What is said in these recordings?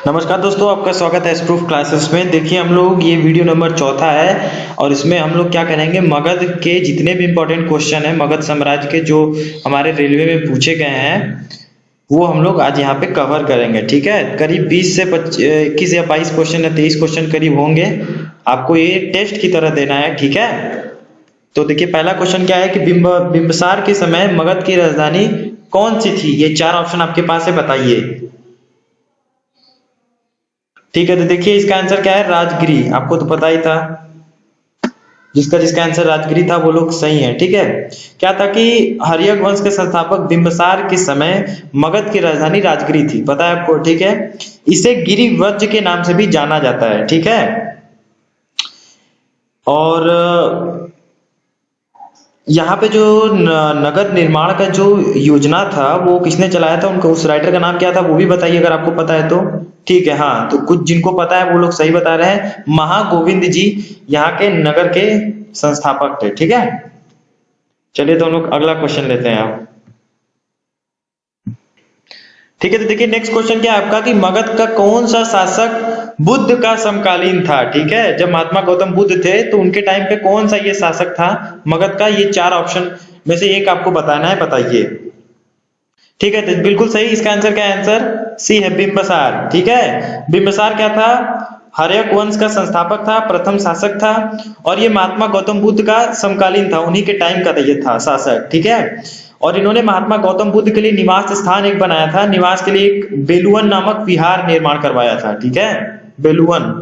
नमस्कार दोस्तों, आपका स्वागत है प्रूफ क्लासेस में। देखिए हम लोग ये वीडियो नंबर चौथा है और इसमें हम लोग क्या करेंगे, मगध के जितने भी इंपॉर्टेंट क्वेश्चन हैं, मगध साम्राज्य के जो हमारे रेलवे में पूछे गए हैं वो हम लोग आज यहाँ पे कवर करेंगे। ठीक है, करीब 20 से 21 या 22 क्वेश्चन या 23 क्वेश्चन करीब होंगे। आपको ये टेस्ट की तरह देना है। ठीक है, तो देखिए पहला क्वेश्चन क्या है कि बिंबसार के समय मगध की राजधानी कौन सी थी। ये चार ऑप्शन आपके पास है, बताइए। ठीक है, तो देखिए इसका आंसर क्या है, राजगिरी। आपको तो पता ही था, जिसका जिसका आंसर राजगिरी था वो लोग सही है। ठीक है, क्या था कि हर्यक वंश के संस्थापक बिंबसार के समय मगध की राजधानी राजगिरी थी, पता है आपको। ठीक है, इसे गिरिव्रज के नाम से भी जाना जाता है। ठीक है, और यहाँ पे जो नगर निर्माण का जो योजना था वो किसने चलाया था, उनको उस राइटर का नाम क्या था वो भी बताइए अगर आपको पता है तो। ठीक है, हाँ, तो कुछ जिनको पता है वो लोग सही बता रहे हैं। महागोविंद जी यहाँ के नगर के संस्थापक थे। ठीक है, चलिए तो हम लोग अगला क्वेश्चन लेते हैं आप। ठीक है, तो देखिए नेक्स्ट क्वेश्चन क्या है आपका कि मगध का कौन सा शासक बुद्ध का समकालीन था। ठीक है, जब महात्मा गौतम बुद्ध थे तो उनके टाइम पे कौन सा ये शासक था मगध का। ये चार ऑप्शन में से एक आपको बताना है, बताइए। ठीक है, तो बिल्कुल सही। इसका आंसर क्या है, आंसर सी है, बिंबसार। ठीक है, बिंबसार क्या था, हर्यक वंश का संस्थापक था, प्रथम शासक था और ये महात्मा गौतम बुद्ध का समकालीन था, उन्हीं के टाइम का ये था शासक। ठीक है, और इन्होंने महात्मा गौतम बुद्ध के लिए निवास स्थान एक बनाया था, निवास के लिए एक बेलुवन नामक विहार निर्माण करवाया था। ठीक है, बेलुवन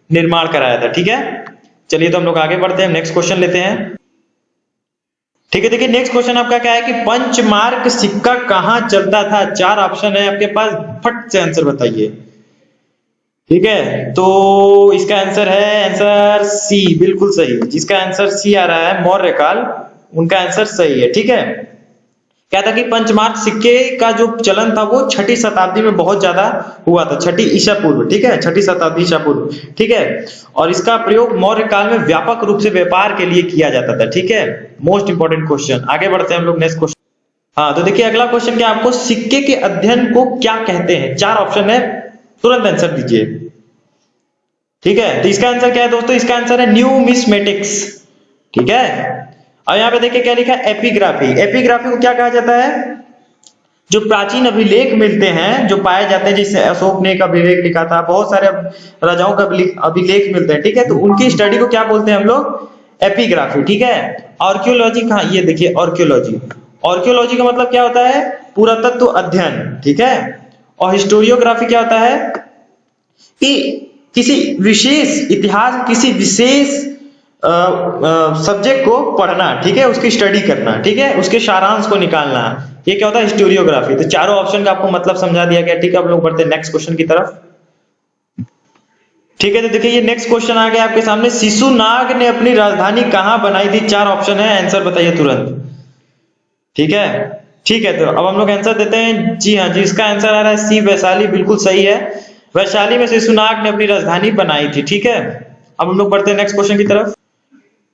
निर्माण कराया था। ठीक है, चलिए तो हम लोग आगे बढ़ते हैं, नेक्स्ट क्वेश्चन लेते हैं। ठीक है, देखिए नेक्स्ट क्वेश्चन आपका क्या है कि पंचमार्क सिक्का कहां चलता था। चार ऑप्शन है आपके पास, फट से आंसर बताइए। ठीक है, तो इसका आंसर है, आंसर सी, बिल्कुल सही। जिसका आंसर सी आ रहा है, मौर्य काल, उनका आंसर सही है। ठीक है, क्या था कि पंचमार्क सिक्के का जो चलन था वो छठी शताब्दी में बहुत ज्यादा हुआ था, छठी ईसा पूर्व। ठीक है, छठी शताब्दी ईसा पूर्व। ठीक है, और इसका प्रयोग मौर्य काल में व्यापक रूप से व्यापार के लिए किया जाता था। ठीक है, मोस्ट इंपोर्टेंट क्वेश्चन। आगे बढ़ते हैं हम लोग नेक्स्ट क्वेश्चन। हाँ, तो देखिए अगला क्वेश्चन क्या, आपको सिक्के के अध्ययन को क्या कहते हैं। चार ऑप्शन है, तुरंत आंसर दीजिए। ठीक है, तो इसका आंसर क्या है दोस्तों, इसका आंसर है न्यूमिस्मेटिक्स। ठीक है, अब यहाँ पे देखिए क्या लिखा है, एपिग्राफी। एपिग्राफी को क्या कहा जाता है, जो प्राचीन अभिलेख मिलते हैं, जो पाए जाते हैं, जैसे अशोक ने एक अभिलेख लिखा था, बहुत सारे राजाओं का अभिलेख मिलते हैं। ठीक है, तो उनकी स्टडी को क्या बोलते हैं हम लोग, एपिग्राफी। ठीक है, आर्कियोलॉजी कहाँ, ये देखिए आर्कियोलॉजी। आर्कियोलॉजी का मतलब क्या होता है, पुरातत्व अध्ययन। ठीक है, और हिस्टोरियोग्राफी क्या होता है कि किसी विशेष इतिहास, किसी विशेष सब्जेक्ट को पढ़ना। ठीक है, उसकी स्टडी करना। ठीक है, उसके सारांश को निकालना, ये क्या होता है, हिस्टोरियोग्राफी। तो चारों ऑप्शन का आपको मतलब समझा दिया गया। ठीक है, अब लोग बढ़ते हैं नेक्स्ट क्वेश्चन की तरफ। ठीक है, तो देखिए ये नेक्स्ट क्वेश्चन आ गया आपके सामने, शिशुनाग ने अपनी राजधानी कहां बनाई थी। चार ऑप्शन है, आंसर बताइए तुरंत। ठीक है, ठीक है, तो अब हम लोग आंसर देते हैं। जी हाँ, जिसका आंसर आ रहा है सी, वैशाली, बिल्कुल सही है। वैशाली में शिशुनाग ने अपनी राजधानी बनाई थी। ठीक है, अब हम लोग बढ़ते हैं नेक्स्ट क्वेश्चन की तरफ।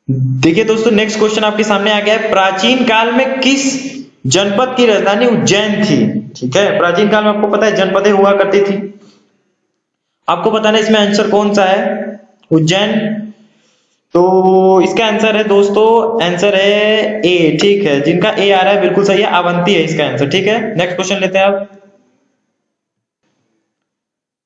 देखिए दोस्तों नेक्स्ट क्वेश्चन आपके सामने आ गया है, प्राचीन काल में किस जनपद की राजधानी उज्जैन थी। ठीक है, प्राचीन काल में आपको पता है जनपदें हुआ करती थी, आपको बताना है इसमें आंसर कौन सा है, उज्जैन। तो इसका आंसर है दोस्तों, आंसर है ए। ठीक है, जिनका ए आ रहा है बिल्कुल सही है, अवंती है इसका आंसर। ठीक है, नेक्स्ट क्वेश्चन लेते हैं आप।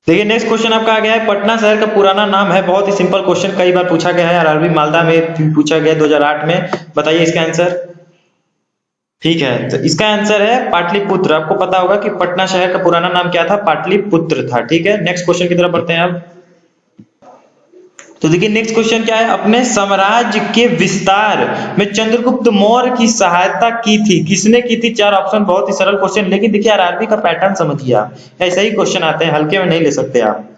देखिए नेक्स्ट क्वेश्चन आपका आ गया है, पटना शहर का पुराना नाम है। बहुत ही सिंपल क्वेश्चन, कई बार पूछा गया है, आरआरबी मालदा में पूछा गया 2008 में। बताइए इसका आंसर। ठीक है, तो इसका आंसर है पाटलिपुत्र। आपको पता होगा कि पटना शहर का पुराना नाम क्या था, पाटलिपुत्र था। ठीक है, नेक्स्ट क्वेश्चन की तरफ बढ़ते हैं आप। तो देखिए नेक्स्ट क्वेश्चन क्या है, अपने साम्राज्य के विस्तार में चंद्रगुप्त मौर्य की सहायता की थी, किसने की थी। चार ऑप्शन, बहुत ही सरल क्वेश्चन, लेकिन देखिए आरआरबी का पैटर्न समझिए आप, ऐसे ही क्वेश्चन आते हैं, हल्के में नहीं ले सकते आप।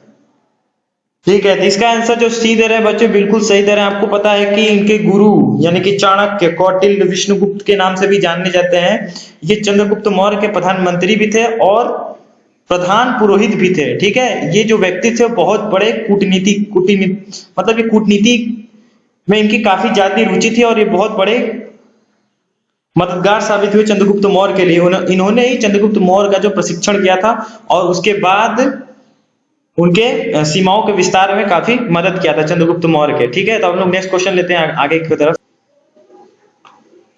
ठीक है, तो इसका आंसर जो सी दे रहे हैं बच्चे, बिल्कुल सही दे रहे हैं। आपको पता है कि इनके गुरु यानी कि चाणक्य, कौटिल्य, विष्णुगुप्त के नाम से भी जाने जाते हैं। ये चंद्रगुप्त मौर्य के प्रधानमंत्री भी थे और प्रधान पुरोहित भी थे। ठीक है, ये जो व्यक्ति थे बहुत बड़े कूटनीति मतलब ये कूटनीति में इनकी काफी ज्यादा रुचि थी और ये बहुत बड़े मददगार साबित हुए चंद्रगुप्त मौर्य के लिए। इन्होंने ही चंद्रगुप्त मौर्य का जो प्रशिक्षण किया था और उसके बाद उनके सीमाओं के विस्तार में काफी मदद किया था चंद्रगुप्त मौर्य के। ठीक है, तो हम लोग नेक्स्ट क्वेश्चन लेते हैं आगे की तरफ।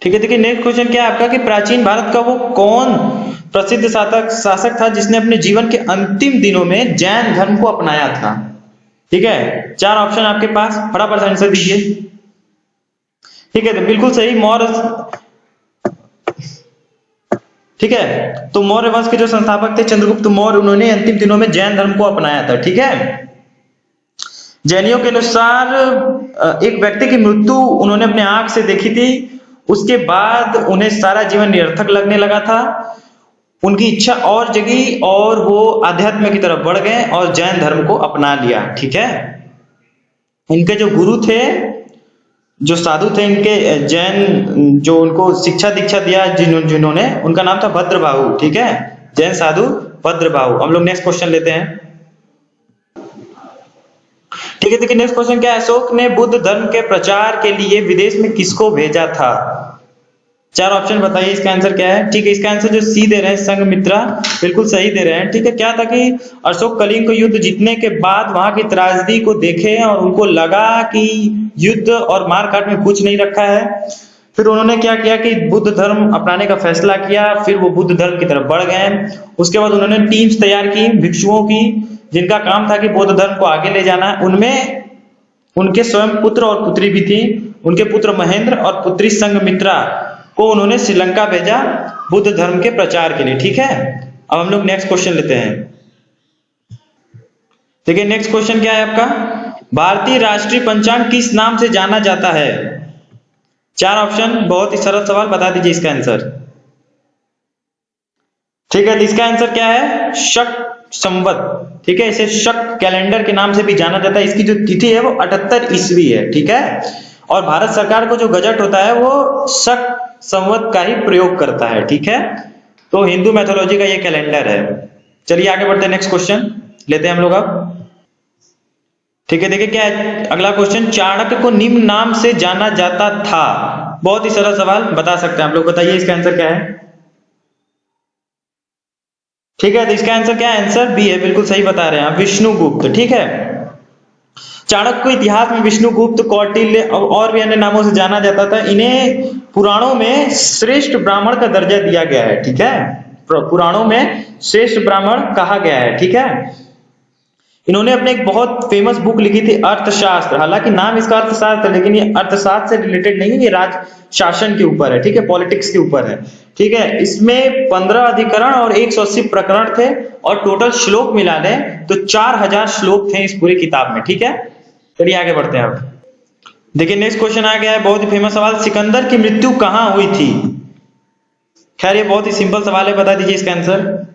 ठीक है, देखिए नेक्स्ट क्वेश्चन क्या है आपका कि प्राचीन भारत का वो कौन प्रसिद्ध शासक शासक था जिसने अपने जीवन के अंतिम दिनों में जैन धर्म को अपनाया था। ठीक है, चार ऑप्शन आपके पास, फटाफट आंसर दीजिए। ठीक है, तो बिल्कुल सही, मौर्य। ठीक है, तो मौर्य वंश के जो संस्थापक थे चंद्रगुप्त मौर्य, उन्होंने अंतिम दिनों में जैन धर्म को अपनाया था। ठीक है, जैनियों के अनुसार एक व्यक्ति की मृत्यु उन्होंने अपने आंख से देखी थी, उसके बाद उन्हें सारा जीवन निरर्थक लगने लगा था। उनकी इच्छा और जगी और वो आध्यात्म की तरफ बढ़ गए और जैन धर्म को अपना लिया। ठीक है, इनके जो गुरु थे, जो साधु थे इनके, जैन जो उनको शिक्षा दीक्षा दिया जिन्होंने, उनका नाम था भद्रबाहु। ठीक है, जैन साधु भद्रबाहु। हम लोग नेक्स्ट क्वेश्चन लेते हैं। ठीक है, देखिए नेक्स्ट क्वेश्चन क्या है, अशोक ने बुद्ध धर्म के प्रचार के लिए विदेश में किसको भेजा था? चार ऑप्शन बताइए, इसका आंसर क्या है? ठीक है, इसका आंसर जो सी दे रहे हैं संघमित्रा, बिल्कुल सही दे रहे हैं। ठीक है, क्या था कि अशोक कलिंग को युद्ध जीतने के बाद वहां की त्रासदी को देखे और उनको लगा कि युद्ध और मारकाट में कुछ नहीं रखा है। फिर उन्होंने क्या किया कि बुद्ध धर्म अपनाने का फैसला किया, फिर वो बुद्ध धर्म की तरफ बढ़ गए। उसके बाद उन्होंने टीम्स तैयार की भिक्षुओं की, जिनका काम था कि बौद्ध धर्म को आगे ले जाना। उनमें उनके स्वयं पुत्र और पुत्री भी थी। उनके पुत्र महेंद्र और पुत्री संघमित्रा को उन्होंने श्रीलंका भेजा बुद्ध धर्म के प्रचार के लिए। ठीक है, अब हम लोग नेक्स्ट क्वेश्चन लेते हैं। देखिए नेक्स्ट क्वेश्चन क्या है आपका, भारतीय राष्ट्रीय पंचांग किस नाम से जाना जाता है? चार ऑप्शन, बहुत ही सरल सवाल, बता दीजिए इसका आंसर। ठीक है, तो इसका आंसर क्या है, शक संवत। ठीक है, इसे शक कैलेंडर के नाम से भी जाना जाता है। इसकी जो तिथि है वो 78 ईस्वी है। ठीक है, और भारत सरकार को जो गजट होता है वो शक संवत का ही प्रयोग करता है। ठीक है, तो हिंदू मैथोलॉजी का ये कैलेंडर है। चलिए आगे बढ़ते हैं, नेक्स्ट क्वेश्चन लेते हैं हम लोग अब। ठीक है, देखिए क्या है अगला क्वेश्चन, चाणक्य को निम्न नाम से जाना जाता था। बहुत ही सरल सवाल, बता सकते हैं आप लोग, बताइए इसका आंसर क्या है? ठीक है, तो इसका आंसर क्या है, आंसर बी है, बिल्कुल सही बता रहे हैं आप, विष्णुगुप्त। ठीक है, चाणक्य को इतिहास में विष्णुगुप्त, कौटिल्य और भी अन्य नामों से जाना जाता था। इन्हें पुराणों में श्रेष्ठ ब्राह्मण का दर्जा दिया गया है। ठीक है, पुराणों में श्रेष्ठ ब्राह्मण कहा गया है। ठीक है, इन्होंने अपने एक बहुत फेमस बुक लिखी थी अर्थशास्त्र। हालांकि नाम इसका अर्थशास्त्र, लेकिन ये अर्थशास्त्र से रिलेटेड नहीं है, ये राज शासन के ऊपर है। ठीक है, पॉलिटिक्स के ऊपर है। ठीक है, इसमें 15 अधिकरण और 180 प्रकरण थे और टोटल श्लोक मिला लें तो 4000 श्लोक थे इस पूरी किताब में। ठीक है, चलिए आगे बढ़ते हैं अब। देखिए नेक्स्ट क्वेश्चन आ गया है, बहुत ही फेमस सवाल, सिकंदर की मृत्यु कहां हुई थी? खैर ये बहुत ही सिंपल सवाल है, बता दीजिए इसका आंसर।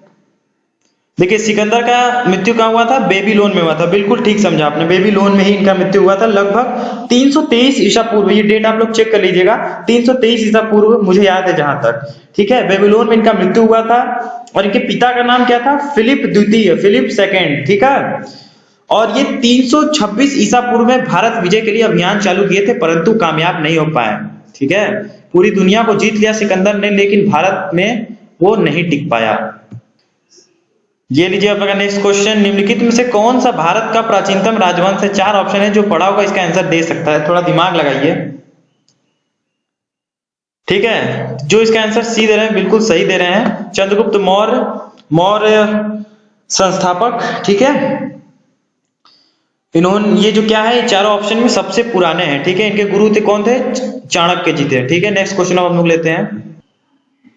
देखिए सिकंदर का मृत्यु कहां हुआ था? बेबीलोन में हुआ था। बिल्कुल ठीक समझा आपने, बेबीलोन में ही इनका मृत्यु हुआ था, लगभग 323 ईसा पूर्व। ये डेट आप लोग चेक कर लीजिएगा, 323 ईसा पूर्व मुझे याद है जहां तक। ठीक है, बेबीलोन में इनका मृत्यु हुआ था। और इनके पिता का नाम क्या था? फिलिप द्वितीय, फिलिप सेकेंड। ठीक है, और ये 326 ईसा पूर्व में भारत विजय के लिए अभियान चालू किए थे, परंतु कामयाब नहीं हो पाए। ठीक है, पूरी दुनिया को जीत लिया सिकंदर ने, लेकिन भारत में वो नहीं टिक पाया। ये लीजिए आपका नेक्स्ट क्वेश्चन, निम्नलिखित में से कौन सा भारत का प्राचीनतम राजवंश है? चार ऑप्शन है, जो पढ़ा होगा इसका आंसर दे सकता है, थोड़ा दिमाग लगाइए। ठीक है, जो इसका आंसर सी दे रहे हैं बिल्कुल सही दे रहे हैं, चंद्रगुप्त मौर्य, मौर्य संस्थापक। ठीक है, इन्होंने ये जो क्या है, चारों ऑप्शन में सबसे पुराने हैं। ठीक है, इनके गुरु थे कौन थे? चाणक्य जी थे। ठीक है, नेक्स्ट क्वेश्चन हम लोग लेते हैं।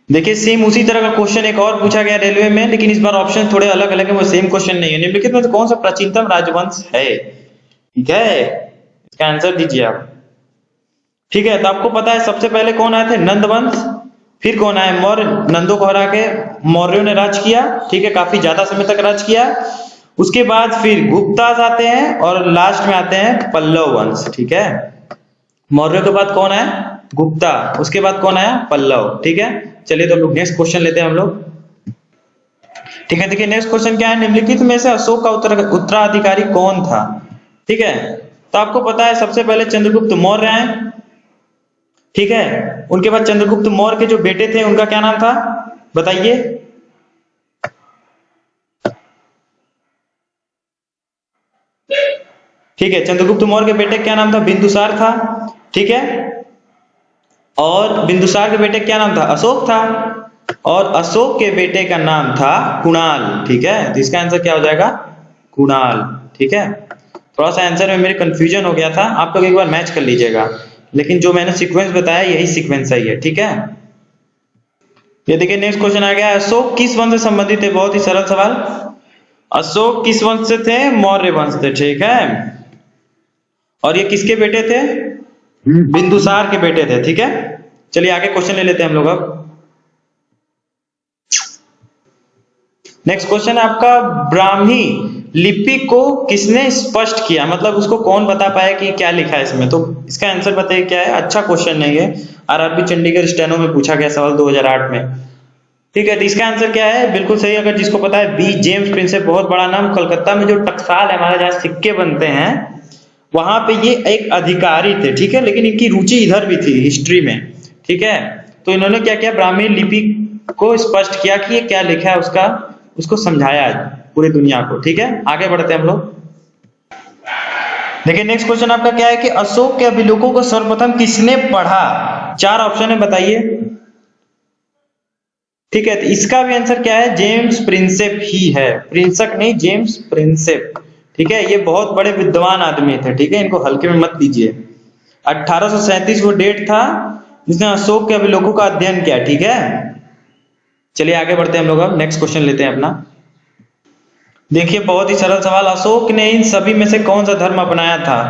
देखिए सेम उसी तरह का क्वेश्चन एक और पूछा गया रेलवे में, लेकिन इस बार ऑप्शन थोड़े अलग अलग है, वो सेम क्वेश्चन नहीं है। निम्नलिखित में से कौन सा प्राचीनतम राजवंश है? ठीक है, इसका आंसर दीजिए आप। ठीक है, तो आपको पता है सबसे पहले कौन आए थे? नंद वंश। फिर कौन आए? मौर्य, नंदों को हरा के मौर्यों ने राज किया। ठीक है, काफी ज्यादा समय तक राज किया। उसके बाद फिर गुप्तास आते हैं और लास्ट में आते हैं पल्लव वंश। ठीक है, मौर्य के बाद कौन आया? गुप्ता। उसके बाद कौन आया? पल्लव। ठीक है, चलिए तो लोग नेक्स्ट क्वेश्चन लेते हैं हम लोग। ठीक है, देखिए नेक्स्ट क्वेश्चन क्या है, निम्नलिखित में से अशोक का उत्तराधिकारी कौन था? ठीक है, तो आपको पता है सबसे पहले चंद्रगुप्त मौर्य आए। ठीक है, उनके बाद चंद्रगुप्त मौर्य के जो बेटे थे उनका क्या नाम था, बताइए। ठीक है। चंद्रगुप्त मौर्य के बेटे क्या नाम था? बिंदुसार था, ठीक है। और बिंदुसार के बेटे क्या नाम था? अशोक था। और अशोक के बेटे का नाम था कुणाल, ठीक है। तो इसका आंसर क्या हो जाएगा? कुणाल, ठीक है। थोड़ा सा आंसर में मेरे कंफ्यूजन हो गया था, आप लोग एक बार मैच कर लीजिएगा, लेकिन जो मैंने सीक्वेंस बताया यही सीक्वेंस सही है, ठीक है। ये देखिए नेक्स्ट क्वेश्चन आ गया, अशोक किस वंश से संबंधित है? बहुत ही सरल सवाल। अशोक किस वंश से थे? मौर्य वंश से, ठीक है। और ये किसके बेटे थे? बिंदुसार के बेटे थे, ठीक है। चलिए आगे क्वेश्चन ले लेते हैं हम लोग अब। नेक्स्ट क्वेश्चन है आपका, ब्राह्मी लिपि को किसने स्पष्ट किया? मतलब उसको कौन बता पाया कि क्या लिखा है इसमें? तो इसका आंसर बताइए क्या है। अच्छा क्वेश्चन है ये, आरआरबी चंडीगढ़ स्टेनो में पूछा गया सवाल 2008 में, ठीक है। तो इसका आंसर क्या है? बिल्कुल सही, अगर जिसको पता है, बी जेम्स प्रिंसेप। बहुत बड़ा नाम, कलकत्ता में जो टकसाल है हमारे, जहाँ सिक्के बनते हैं, वहां पे ये एक अधिकारी थे, ठीक है। लेकिन इनकी रुचि इधर भी थी, हिस्ट्री में, ठीक है। तो इन्होंने क्या किया, ब्राह्मी लिपि को स्पष्ट किया कि ये क्या लिखा है उसका, उसको समझाया पूरी दुनिया को, ठीक है। आगे बढ़ते हैं हम लोग। देखिए नेक्स्ट क्वेश्चन आपका क्या है कि अशोक के अभिलेखों को सर्वप्रथम किसने पढ़ा? 4 ऑप्शन है, बताइए, ठीक है। तो इसका भी आंसर क्या है? जेम्स प्रिंसेप ही है, प्रिंसक नहीं, जेम्स प्रिंसेप, ठीक है। ये बहुत बड़े विद्वान आदमी थे, ठीक है, इनको हल्के में मत लीजिए। 1837 वो डेट था जिसने अशोक के अभिलेखों का अध्ययन किया, ठीक है। चलिए आगे बढ़ते हैं हम लोग, अब नेक्स्ट क्वेश्चन लेते हैं अपना। देखिए बहुत ही सरल सवाल, अशोक ने इन सभी में से कौन सा धर्म अपनाया था?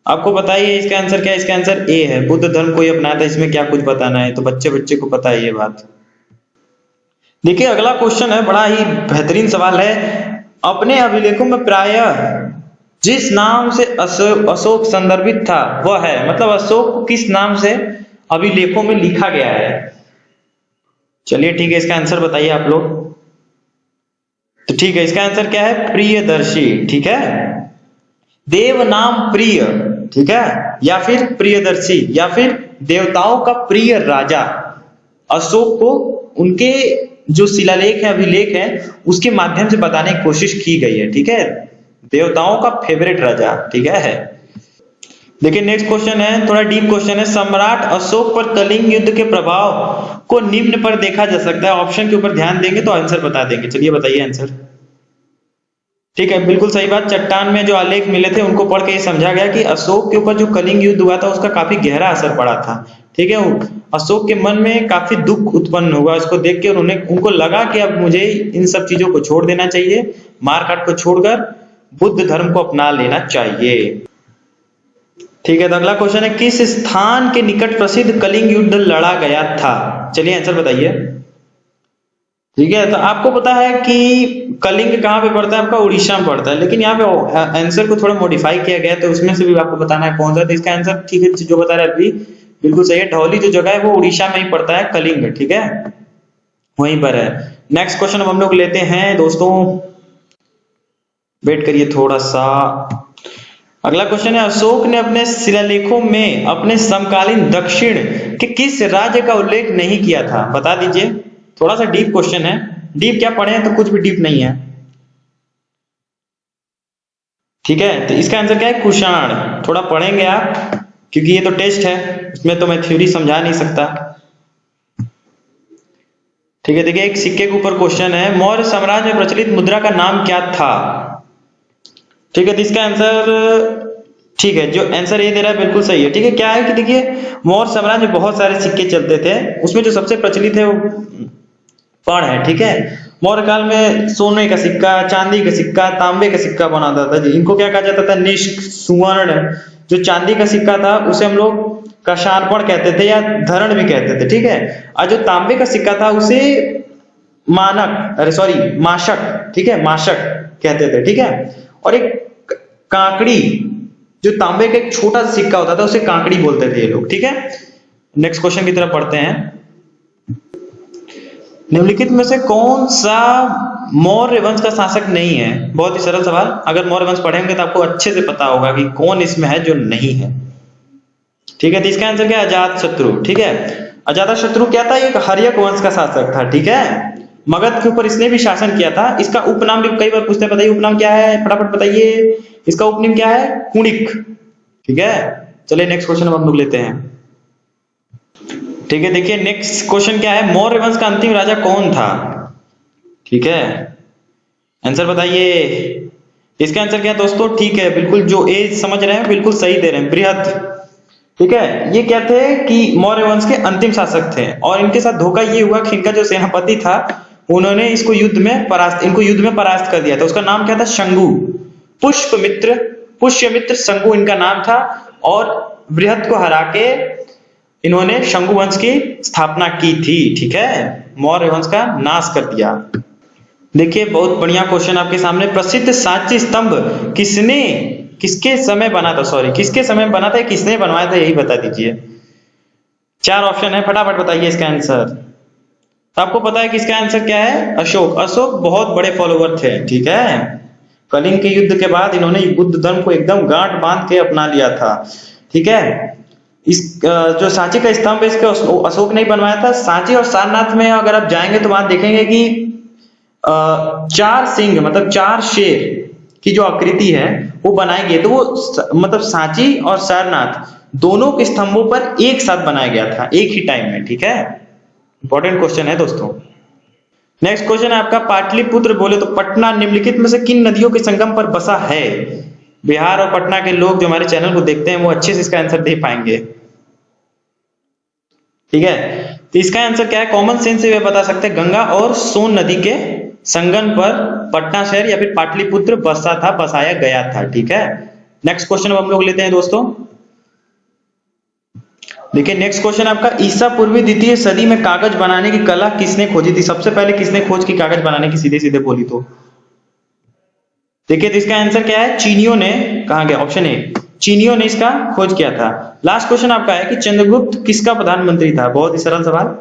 आपको बताइए इसका आंसर क्या है। इसका आंसर ए है, बुद्ध धर्म को ही अपनाया था। इसमें क्या कुछ बताना है, तो बच्चे बच्चे को पता है ये बात। देखिए अगला क्वेश्चन है, बड़ा ही बेहतरीन सवाल है। अपने अभिलेखों में प्रायः जिस नाम से अशोक संदर्भित था वह है, मतलब अशोक को किस नाम से अभिलेखों में लिखा गया है? चलिए ठीक है, इसका आंसर बताइए आप लोग। तो ठीक है, इसका आंसर क्या है? प्रियदर्शी, ठीक है। देव नाम प्रिय, ठीक है, या फिर प्रियदर्शी, या फिर देवताओं का प्रिय राजा। अशोक को उनके जो शिलालेख है, अभिलेख है, उसके माध्यम से बताने की कोशिश की गई है, ठीक है। देवताओं का फेवरेट राजा, ठीक है। देखिए नेक्स्ट क्वेश्चन है, थोड़ा डीप क्वेश्चन है। सम्राट अशोक पर कलिंग युद्ध के प्रभाव को निम्न पर देखा जा सकता है। ऑप्शन के ऊपर ध्यान देंगे तो आंसर बता देंगे। चलिए बताइए आंसर। ठीक है, बिल्कुल सही बात। चट्टान में जो आलेख मिले थे उनको पढ़ के ये समझा गया कि अशोक के ऊपर जो कलिंग युद्ध हुआ था उसका काफी गहरा असर पड़ा था, ठीक है। अशोक के मन में काफी दुख उत्पन्न हुआ इसको देख के, उन्होंने उनको लगा कि अब मुझे इन सब चीजों को छोड़ देना चाहिए, मारकाट को छोड़कर बुद्ध धर्म को अपना लेना चाहिए, ठीक है। तो अगला क्वेश्चन है, किस स्थान के निकट प्रसिद्ध कलिंग युद्ध लड़ा गया था? चलिए आंसर बताइए। ठीक है, तो आपको पता है कि कलिंग कहाँ पे पड़ता है? आपका उड़ीसा में पड़ता है, लेकिन यहाँ पे आंसर को थोड़ा मॉडिफाई किया गया है, तो उसमें से भी आपको बताना है कौन सा। तो इसका आंसर ठीक है, जो बता रहे हैं अभी बिल्कुल सही है। ढौली जो जगह है वो उड़ीसा में ही पड़ता है, कलिंग, ठीक है, वहीं पर है। नेक्स्ट क्वेश्चन हम लोग लेते हैं दोस्तों, वेट करिए थोड़ा सा। अगला क्वेश्चन है, अशोक ने अपने शिलालेखों में अपने समकालीन दक्षिण के किस राज्य का उल्लेख नहीं किया था? बता दीजिए। थोड़ा सा डीप क्वेश्चन है, डीप क्या पढ़े हैं तो कुछ भी डीप नहीं है, ठीक है। तो इसका आंसर क्या है? कुषाण। थोड़ा पढ़ेंगे आप, क्योंकि ये तो टेस्ट है, इसमें तो मैं थ्योरी समझा नहीं सकता, ठीक है। देखिए एक सिक्के के ऊपर क्वेश्चन है, मौर्य साम्राज्य में प्रचलित मुद्रा का नाम क्या था? ठीक है, तो इसका आंसर ठीक है, जो आंसर ये दे रहा है बिल्कुल सही है, ठीक है। क्या है कि देखिए मौर्य साम्राज्य में बहुत सारे सिक्के चलते थे, उसमें जो सबसे प्रचलित है वो पण है, ठीक है। मौर्य काल में सोने का सिक्का, चांदी का सिक्का, तांबे का सिक्का बनाता था, इनको क्या कहा जाता था? निष्क, सुवर्ण। जो चांदी का सिक्का था उसे हम लोग कशार्पण कहते थे या धरण भी कहते थे, ठीक है। और जो तांबे का सिक्का था उसे मानक, अरे सॉरी, माशक, ठीक है, माशक कहते थे, ठीक है। और एक कांकड़ी, जो तांबे का एक छोटा सा सिक्का होता था उसे कांकड़ी बोलते थे ये लोग, ठीक है। नेक्स्ट क्वेश्चन की तरफ पढ़ते हैं। निम्नलिखित में से कौन सा मौर्य वंश का शासक नहीं है? बहुत ही सरल सवाल, अगर मौर्य वंश पढ़ेंगे तो आपको अच्छे से पता होगा कि कौन इसमें है जो नहीं है, ठीक है। तो इसका आंसर क्या है? अजातशत्रु, ठीक है। अजातशत्रु क्या था? एक हर्यक वंश का शासक था, ठीक है। मगध के ऊपर इसने भी शासन किया था। इसका उपनाम भी कई बार पूछते हैं, बताइए उपनाम क्या है, फटाफट बताइए। इसका उपनाम क्या है, कुणिक। ठीक है, चलिए नेक्स्ट क्वेश्चन हम लोग लेते हैं। ठीक है, देखिए नेक्स्ट क्वेश्चन क्या है, मौर्य वंश का अंतिम राजा कौन था। ठीक है, आंसर बताइए। इसका आंसर क्या है दोस्तों, ठीक है, बिल्कुल जो एज समझ रहे हैं बिल्कुल सही दे रहे हैं, बृहद। ठीक है, ये क्या थे कि मौर्य वंश के अंतिम शासक थे, और इनके साथ धोखा ये हुआ कि इनका जो सेनापति था उन्होंने इसको इनको युद्ध में परास्त कर दिया था। उसका नाम क्या था, शंगु। पुष्यमित्र शंगु इनका नाम था, और बृहद को हरा के इन्होंने शंगु वंश की स्थापना की थी। ठीक है, मौर्य वंश का नाश कर दिया। देखिए बहुत बढ़िया क्वेश्चन आपके सामने, प्रसिद्ध सांची स्तंभ किसके समय बना था, किसके समय में बना था, किसने बनवाया था, यही बता दीजिए। 4 ऑप्शन है, फटाफट बताइए इसका आंसर। तो आपको पता है कि इसका आंसर क्या है, अशोक। अशोक बहुत बड़े फॉलोवर थे। ठीक है, कलिंग के युद्ध के बाद इन्होंने बुद्ध धर्म को एकदम गांठ बांध के अपना लिया था। ठीक है, इस जो सांची का स्तंभ है इसके अशोक ने बनवाया था। सांची और सारनाथ में अगर आप जाएंगे तो वहां देखेंगे कि 4 सिंह मतलब 4 शेर की जो आकृति है वो बनाई गई है। तो वो मतलब सांची और सारनाथ दोनों के स्तंभों पर एक साथ बनाया गया था, एक ही टाइम में। ठीक है, इंपॉर्टेंट क्वेश्चन है दोस्तों। नेक्स्ट क्वेश्चन है आपका, पाटलिपुत्र बोले तो पटना निम्नलिखित में से किन नदियों के संगम पर बसा है। बिहार और पटना के लोग जो हमारे चैनल को देखते हैं वो अच्छे से इसका आंसर दे पाएंगे। ठीक है, तो इसका आंसर क्या है, कॉमन सेंस से वे बता सकते हैं, गंगा और सोन नदी के संगम पर पटना शहर या फिर पाटलिपुत्र बसाया गया था। ठीक है, नेक्स्ट क्वेश्चन हम लोग लेते हैं दोस्तों। देखिए नेक्स्ट क्वेश्चन आपका, ईसा पूर्वी 2वीं सदी में कागज बनाने की कला किसने खोजी थी। सबसे पहले किसने खोज की कागज बनाने की, सीधे सीधे बोली तो। देखिए तो इसका आंसर क्या है, चीनियों ने। कहा गया, ऑप्शन ए, चीनियों ने इसका खोज किया था। लास्ट क्वेश्चन आपका है कि चंद्रगुप्त किसका प्रधानमंत्री था। बहुत ही सरल सवाल।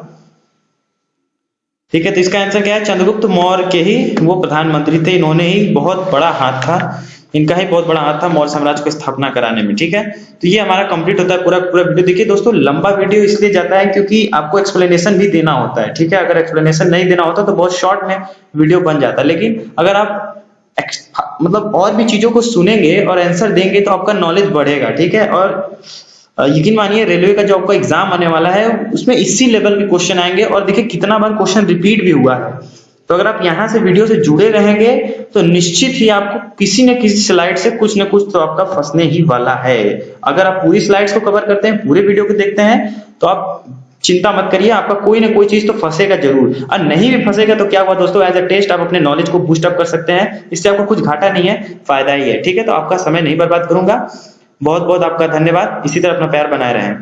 ठीक है, तो इसका आंसर क्या है, चंद्रगुप्त मौर्य के ही वो प्रधानमंत्री थे। इन्होंने ही बहुत बड़ा हाथ था, इनका ही बहुत बड़ा हाथ था मौर्य साम्राज्य को स्थापना कराने में। ठीक है, तो ये हमारा कंप्लीट होता है पूरा वीडियो। देखिए दोस्तों, लंबा वीडियो इसलिए जाता है क्योंकि आपको एक्सप्लेनेशन भी देना होता है। ठीक है, अगर एक्सप्लेनेशन नहीं देना होता तो बहुत शॉर्ट में वीडियो बन जाता है, लेकिन अगर आप मतलब और भी चीजों को सुनेंगे और आंसर देंगे तो आपका नॉलेज बढ़ेगा। ठीक है, और यकीन मानिए रेलवे का जो आपका एग्जाम आने वाला है उसमें इसी लेवल के क्वेश्चन आएंगे, और देखिए कितना बार क्वेश्चन रिपीट भी हुआ है। तो अगर आप यहाँ से वीडियो से जुड़े रहेंगे तो निश्चित ही आपको किसी न किसी स्लाइड से कुछ न कुछ तो आपका फंसने ही वाला है। अगर आप पूरी स्लाइड्स को कवर करते हैं, पूरे वीडियो को देखते हैं, तो आप चिंता मत करिए, आपका कोई ना कोई चीज तो फंसेगा जरूर। और नहीं भी फंसेगा तो क्या हुआ दोस्तों, एज अ टेस्ट आप अपने नॉलेज को बूस्ट अप कर सकते हैं। इससे आपको कुछ घाटा नहीं है, फायदा ही है। ठीक है, तो आपका समय नहीं बर्बाद करूंगा। बहुत बहुत आपका धन्यवाद, इसी तरह अपना प्यार बनाए रहें।